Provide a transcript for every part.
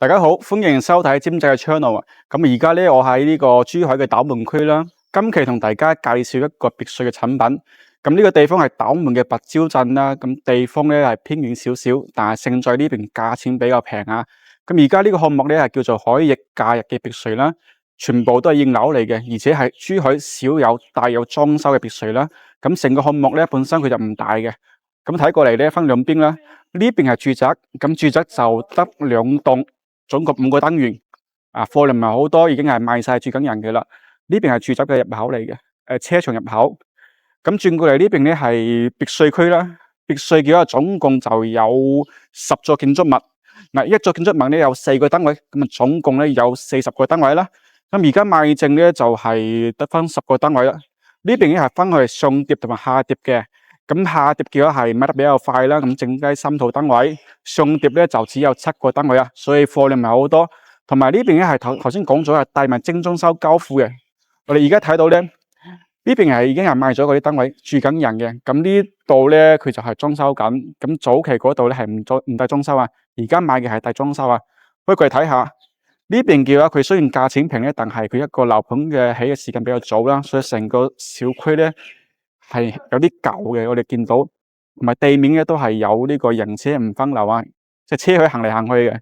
大家好，歡迎收睇尖仔嘅 channel 啊！咁而家咧，我喺呢個珠海嘅斗門區啦。今期同大家介紹一個別墅嘅產品。咁呢個地方係斗門嘅白蕉鎮啦。咁地方咧係偏遠少少，但係勝在呢邊價錢比較平啊。咁而家呢個項目咧係叫做海逸假日嘅別墅啦，全部都係應樓嚟嘅，而且係珠海少有帶有裝修嘅別墅啦。咁成個項目咧本身佢就唔大嘅。咁睇過嚟咧分兩邊啦，呢邊係住宅，咁住宅就得2棟。總共5個單元，貨量唔係好多，已經係賣晒住緊人嘅啦。呢邊係住宅嘅入口嚟嘅，車場入口。咁轉過嚟呢邊咧係別墅區啦。別墅嘅話總共就有10座建築物。嗱，一座建築物咧有4個單位，咁啊總共咧有40個單位啦。咁而家賣剩咧就係得翻10個單位啦。呢邊咧係分去上疊同埋下疊嘅。咁下疊嘅話係賣得比較快啦，咁剩低3套單位，上疊咧就只有7個單位啊，所以貨量唔係好多。同埋呢邊咧係頭先講咗係帶埋精裝修交付嘅。我哋而家睇到咧，呢邊係已經係賣咗嗰啲單位住緊人嘅。咁呢度咧佢就係裝修緊。咁早期嗰度咧係唔帶裝修啊，而家買嘅係帶裝修啊。不過睇下呢邊嘅話，佢雖然價錢平咧，但係佢一個樓盤嘅起嘅時間比較早啦，所以成個小區咧係有啲舊嘅，我哋見到，同埋地面咧都係有呢個人車唔分流啊，即係車可以行嚟行去嘅。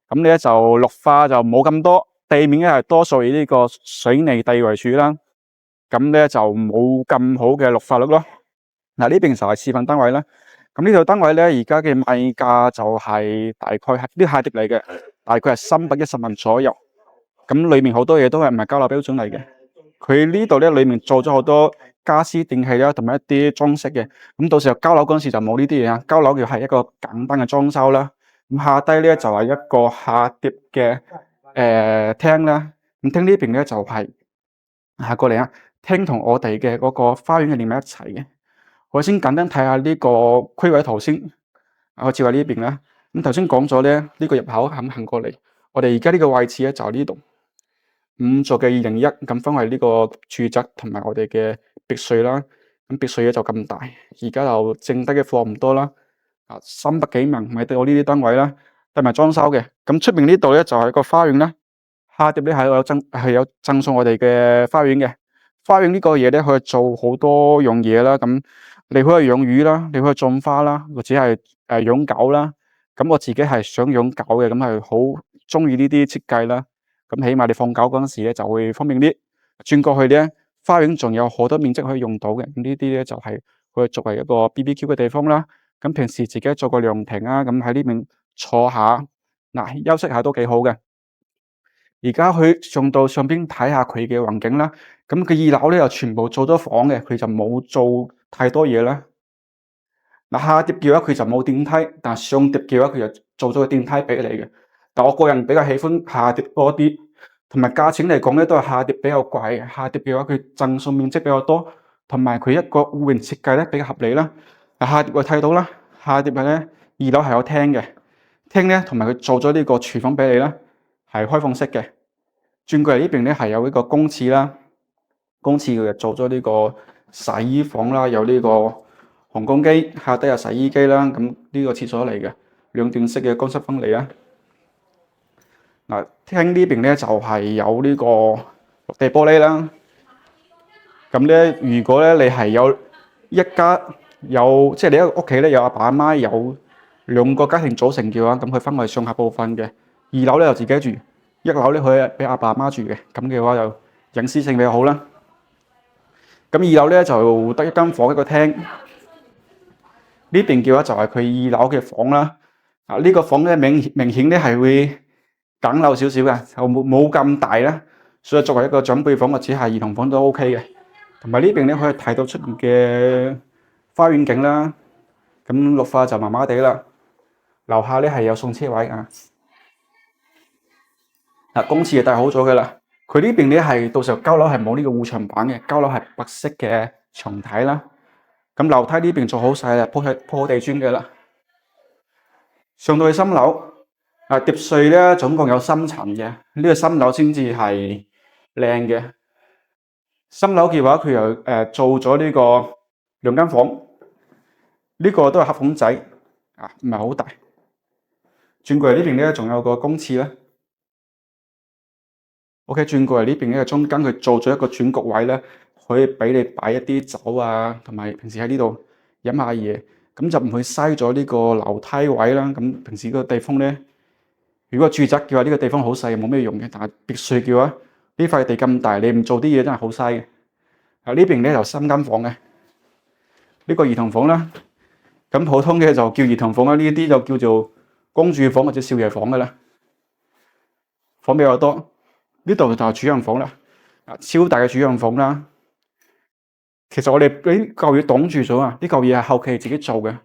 咁咧就綠化就冇咁多，地面咧係多數以呢個水泥地為主啦。咁咧就冇咁好嘅綠化率咯。嗱，呢邊就係示範單位啦。咁呢套單位咧而家嘅賣價就係大概係啲下跌嚟嘅，大概係310萬左右。咁裏面好多嘢都係唔係交樓標準嚟嘅。佢呢度咧裏面做咗好多家私電器啦，同埋一啲裝飾嘅。咁到時候交樓嗰陣時就冇呢啲嘢啊，交樓嘅係一個簡單嘅裝修啦。咁下低咧就係一個下疊嘅廳啦。咁廳呢邊咧就係下過嚟啊，廳同我哋嘅嗰個花園係連埋一齊嘅。我先簡單睇下呢個區位圖先。我照下呢邊啦。咁頭先講咗咧，呢個入口行過嚟，我哋而家呢個位置咧就係呢度。5座嘅201，咁分為呢個住宅同埋我哋嘅別墅啦。咁別墅咧就咁大，而家就剩低嘅貨唔多啦。300幾萬買到我呢啲單位啦，帶埋裝修嘅。咁出面呢度咧就係個花園啦。下碟咧係有贈送我哋嘅花園嘅。花園呢個嘢咧可以做好多樣嘢啦。咁你可以養魚啦，你可以種花啦，或者係養狗啦。咁我自己係想養狗嘅，咁係好中意呢啲設計啦。咁起碼你放狗嗰陣時咧就會方便啲。轉過去咧，花園仲有好多面積可以用到嘅。咁呢啲咧就係可以作為一個 BBQ 嘅地方啦。咁平時自己做個涼亭啊，咁喺呢邊坐下，休息下都幾好嘅。而家去上到上邊睇下佢嘅環境啦。咁佢2樓咧又全部做咗房嘅，佢就冇做太多嘢啦。下碟嘅話佢就冇電梯，但係上碟嘅話佢就做咗個電梯俾你嘅。但我個人比較喜歡下碟多啲，同埋價錢嚟講咧都係下碟比較貴嘅。下碟嘅話佢贈送面積比較多，同埋佢一個戶型設計咧比較合理啦。下碟我睇到啦，下碟咧2樓係有廳嘅，廳咧同埋佢做咗呢個廚房俾你啦，係開放式嘅。轉過嚟呢邊咧係有呢個公廁啦，公廁佢就做咗呢個洗衣房啦，有呢個烘乾機，下底有洗衣機啦。咁呢個廁所嚟嘅，2段式嘅乾濕分離啦。廳呢邊咧就係有呢個落地玻璃啦。咁咧，如果咧你係有一家有，即係你一個屋企咧有阿爸阿媽有2個家庭組成嘅話，咁佢分為上下部分嘅。2樓咧就自己住，1樓咧可以俾阿爸阿媽住嘅。咁嘅話就隱私性比較好啦。咁2樓咧就得1間房1個廳。呢邊嘅話就係佢2樓嘅房啦。呢個房咧明顯咧係會簡陋少少嘅，就冇咁大啦。所以作為一個長輩房或者係兒童房都 OK 嘅。同埋呢邊咧可以睇到出面嘅花園景啦。咁綠化就麻麻地啦。樓下咧係有送車位啊。公廁就帶好咗嘅啦。佢呢邊咧係到時候交樓係冇呢個護牆板嘅，交樓係白色嘅牆體啦。咁樓梯呢邊做好晒啦，鋪好地磚嘅啦。上到去3樓，碟墅咧總共有3層嘅，呢個3樓先至係靚嘅。3樓嘅話佢又做咗呢個2間房，呢個都係黑房仔，唔係好大。轉過嚟呢邊咧，仲有個公廁啦。OK，轉過嚟呢邊咧，中間佢做咗一個轉角位咧，可以俾你擺一啲酒啊，同埋平時喺呢度飲下嘢，咁就唔會嘥咗呢個樓梯位啦。咁平時個地方咧，如果住宅嘅話，呢個地方好細，冇咩用嘅。但係別墅嘅話，呢塊地咁大，你唔做啲嘢真係好嘥嘅。呢邊咧就3間房嘅，呢個兒童房啦。咁普通嘅就叫兒童房啦，呢啲就叫做公主房或者少爺房嘅啦。房比較多。呢度就係主人房啦，超大嘅主人房啦。其實我哋俾嚿嘢擋住咗啊！呢嚿嘢係後期自己做嘅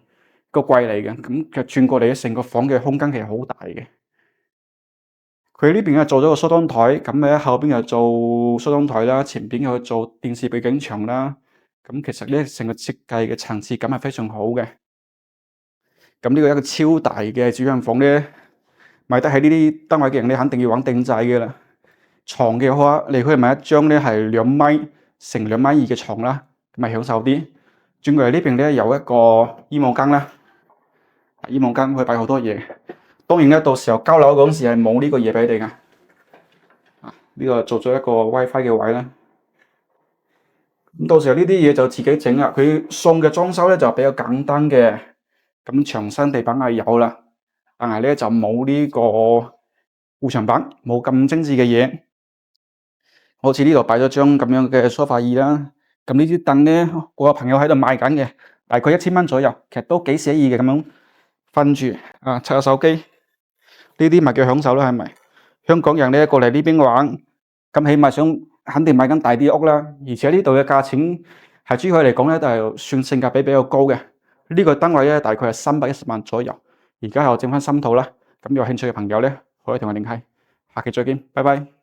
個櫃嚟嘅，咁其實轉過嚟成個房嘅空間其實好大嘅。佢呢邊又做咗個梳妝台，咁喺後邊又做梳妝台啦，前邊又做電視背景牆啦。咁其實呢成個設計嘅層次感係非常好嘅。咁呢個一個超大嘅主人房咧，買得起呢啲單位嘅人咧，肯定要揾定製嘅啦。床嘅話，你可以買一張咧係2米乘2米2嘅床啦，咁咪享受啲。轉過嚟呢邊咧有一個衣帽間啦，衣帽間可以擺好多嘢。當然咧，到時候交樓嗰陣時係冇呢個嘢俾你㗎。呢個做咗一個 WiFi 嘅位啦。咁到時候呢啲嘢就自己整啦。佢送嘅裝修咧就比較簡單嘅，咁牆身地板係有啦，但係咧就冇呢個護牆板，冇咁精緻嘅嘢。好似呢度擺咗張咁樣嘅梳化椅啦，咁呢啲凳咧，我個朋友喺度賣緊嘅，大概1000蚊左右，其實都幾寫意嘅咁樣瞓住啊，刷下手機，呢啲咪叫享受啦，係咪？香港人咧過嚟呢邊玩，咁起碼肯定買間大啲屋啦，而且呢度嘅價錢係珠海嚟講咧，就係算性價比比較高嘅。呢個單位咧大概係310萬左右，而家又整翻新套啦，咁有興趣嘅朋友咧可以同我聯繫，下期再見，拜拜。